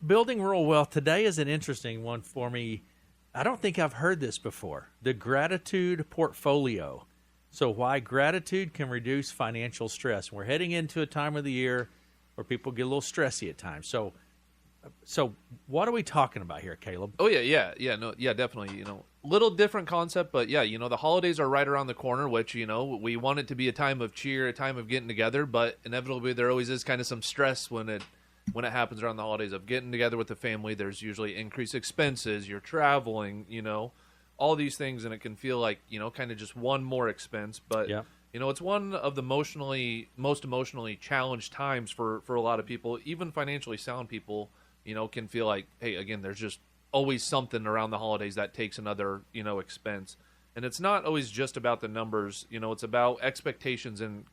building rural wealth today is an interesting one for me. I don't think I've heard this before. The gratitude portfolio. So why gratitude can reduce financial stress. We're heading into a time of the year where people get a little stressy at times. So what are we talking about here, Caleb? Oh, yeah, definitely. Little different concept, but yeah, the holidays are right around the corner, which, we want it to be a time of cheer, a time of getting together, but inevitably there always is kind of some stress when it happens around the holidays of getting together with the family. There's usually increased expenses, you're traveling, all these things, and it can feel like, kind of just one more expense, but yeah. It's one of the most emotionally challenged times for a lot of people. Even financially sound people, can feel like, hey, again, there's just always something around the holidays that takes another, expense. And it's not always just about the numbers, it's about expectations and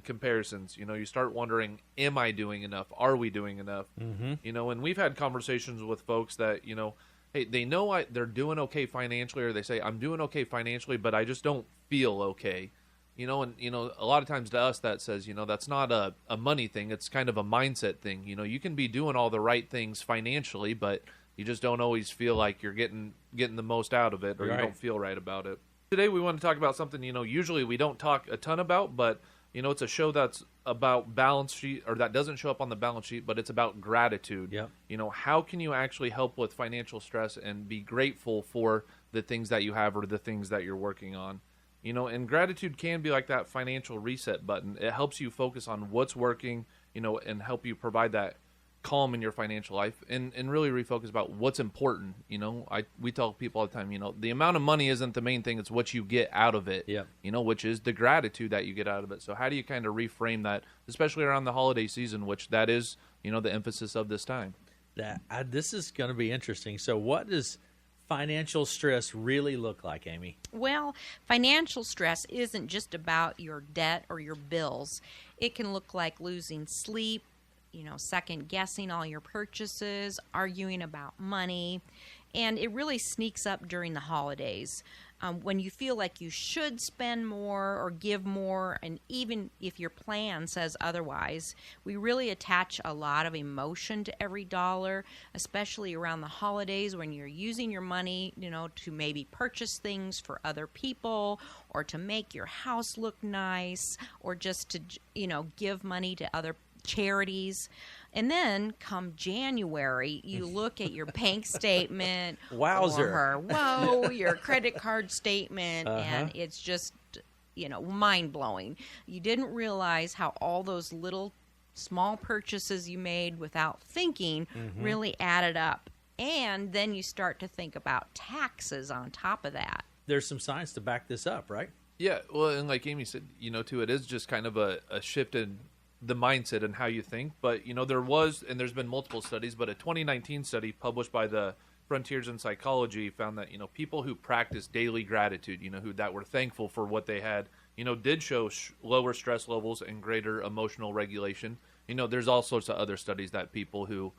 comparisons. You start wondering, am I doing enough? Are we doing enough? Mm-hmm. And we've had conversations with folks that, hey, they know they're doing okay financially, or they say, I'm doing okay financially, but I just don't feel okay. And a lot of times to us that says, that's not a money thing. It's kind of a mindset thing. You can be doing all the right things financially, but you just don't always feel like you're getting the most out of it, or right. You don't feel right about it. Today we want to talk about something, usually we don't talk a ton about, but, it's a show that's about balance sheet, or that doesn't show up on the balance sheet, but it's about gratitude. Yep. How can you actually help with financial stress and be grateful for the things that you have or the things that you're working on? And gratitude can be like that financial reset button. It helps you focus on what's working, and help you provide that calm in your financial life, and really refocus about what's important. We tell people all the time, the amount of money isn't the main thing. It's what you get out of it, yeah. Which is the gratitude that you get out of it. So how do you kind of reframe that, especially around the holiday season, which that is, the emphasis of this time? This is going to be interesting. So what does financial stress really look like, Amy? Well, financial stress isn't just about your debt or your bills. It can look like losing sleep, second guessing all your purchases, arguing about money, and it really sneaks up during the holidays. When you feel like you should spend more or give more, and even if your plan says otherwise, we really attach a lot of emotion to every dollar, especially around the holidays when you're using your money, to maybe purchase things for other people, or to make your house look nice, or just to, give money to other charities. And then come January, you look at your bank statement, Wowzer. your credit card statement, and it's just, mind-blowing. You didn't realize how all those little small purchases you made without thinking really added up. And then you start to think about taxes on top of that. There's some science to back this up, right? Yeah, well, and like Amy said, too, it is just kind of a shift in the mindset and how you think. But, there's been multiple studies, but a 2019 study published by the Frontiers in Psychology found that, people who practice daily gratitude, that were thankful for what they had, did show lower stress levels and greater emotional regulation. There's all sorts of other studies that people who,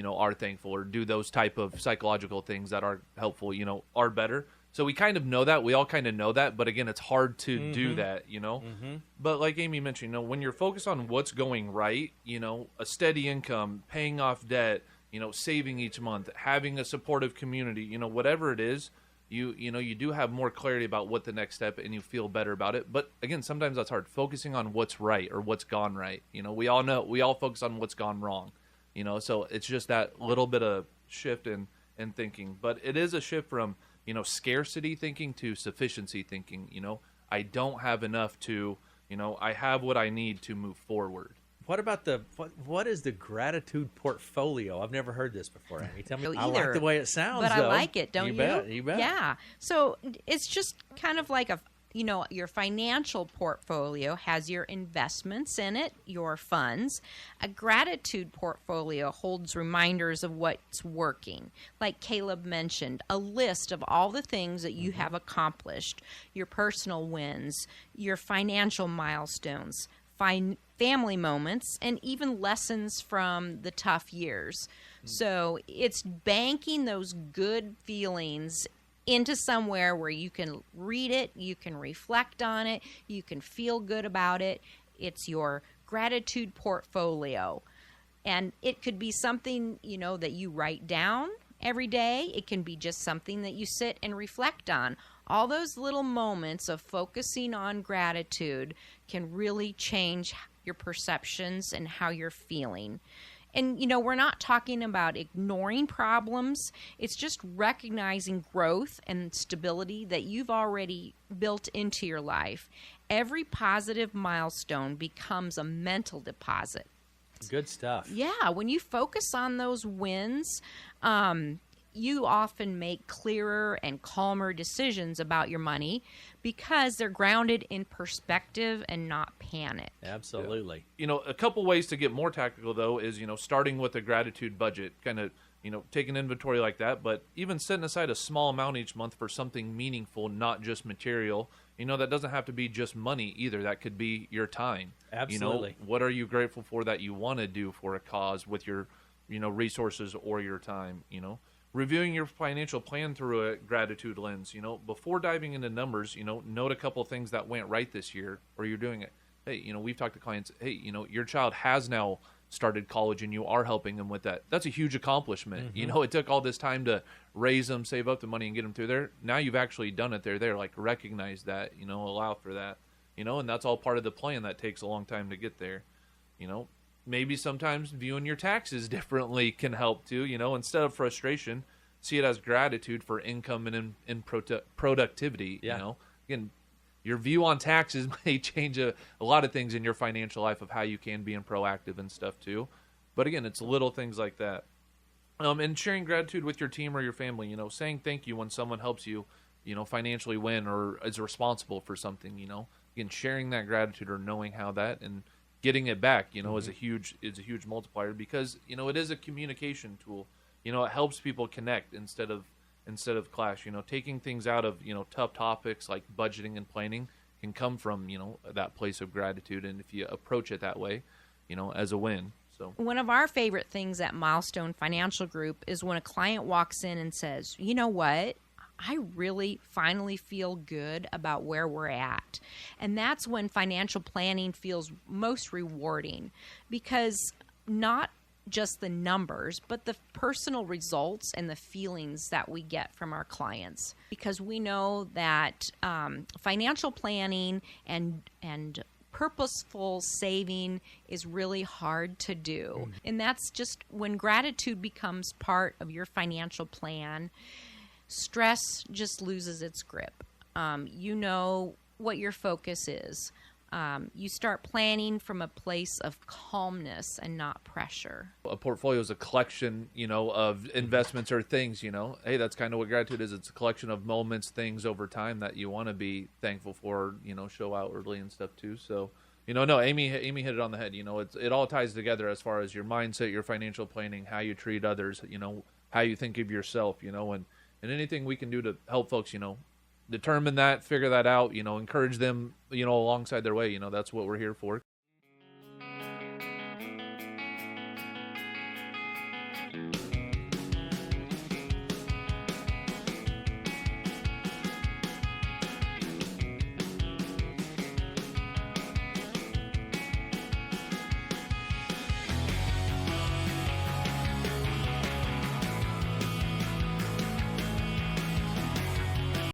are thankful or do those type of psychological things that are helpful, are better. So we kind of know that. We all kind of know that. But again, it's hard to do that, But like Amy mentioned, when you're focused on what's going right, a steady income, paying off debt, saving each month, having a supportive community, whatever it is, you do have more clarity about what the next step, and you feel better about it. But again, sometimes that's hard. Focusing on what's right or what's gone right. We all focus on what's gone wrong. So it's just that little bit of shift in thinking. But it is a shift from scarcity thinking to sufficiency thinking. I don't have enough to, I have what I need to move forward. What about what is the gratitude portfolio? I've never heard this before, Amy. Tell me. I Either, like the way it sounds, but though. I like it, don't you? You bet. Yeah. So it's just kind of like your financial portfolio has your investments in it, your funds. A gratitude portfolio holds reminders of what's working. Like Caleb mentioned, a list of all the things that you have accomplished, your personal wins, your financial milestones, family moments, and even lessons from the tough years. So it's banking those good feelings into somewhere where you can read it, you can reflect on it, you can feel good about it. It's your gratitude portfolio. And it could be something, that you write down every day. It can be just something that you sit and reflect on. All those little moments of focusing on gratitude can really change your perceptions and how you're feeling. And, we're not talking about ignoring problems. It's just recognizing growth and stability that you've already built into your life. Every positive milestone becomes a mental deposit. Good stuff. Yeah, when you focus on those wins, you often make clearer and calmer decisions about your money because they're grounded in perspective and not panic. Absolutely. A couple ways to get more tactical, though, is, starting with a gratitude budget, kind of, take an inventory like that, but even setting aside a small amount each month for something meaningful, not just material. That doesn't have to be just money either. That could be your time. Absolutely. What are you grateful for that you want to do for a cause with your, resources or your time, Reviewing your financial plan through a gratitude lens, before diving into numbers, note a couple things that went right this year, or you're doing it. Hey, we've talked to clients, hey, your child has now started college and you are helping them with that. That's a huge accomplishment. Mm-hmm. It took all this time to raise them, save up the money and get them through there. Now you've actually done it. They're there. Like, recognize that, allow for that, and that's all part of the plan. That takes a long time to get there. Maybe sometimes viewing your taxes differently can help too. Instead of frustration, see it as gratitude for income and in productivity. Yeah. Again, your view on taxes may change a lot of things in your financial life of how you can be proactive and stuff too. But again, it's little things like that. And sharing gratitude with your team or your family. Saying thank you when someone helps you, financially win or is responsible for something. Again, sharing that gratitude or knowing how that and getting it back, is a huge multiplier because, it is a communication tool. It helps people connect instead of clash. Taking things out of, tough topics like budgeting and planning can come from, that place of gratitude. And if you approach it that way, as a win. So one of our favorite things at Milestone Financial Group is when a client walks in and says, you know what? I really finally feel good about where we're at. And that's when financial planning feels most rewarding because not just the numbers, but the personal results and the feelings that we get from our clients. Because we know that financial planning and purposeful saving is really hard to do. And that's just when gratitude becomes part of your financial plan. Stress just loses its grip. You know what your focus is. You start planning from a place of calmness and not pressure. A portfolio is a collection, of investments or things, Hey, that's kind of what gratitude is. It's a collection of moments, things over time that you want to be thankful for, show outwardly and stuff too. So, no, Amy hit it on the head. It all ties together as far as your mindset, your financial planning, how you treat others, how you think of yourself, and anything we can do to help folks, determine that, figure that out, encourage them, alongside their way. That's what we're here for.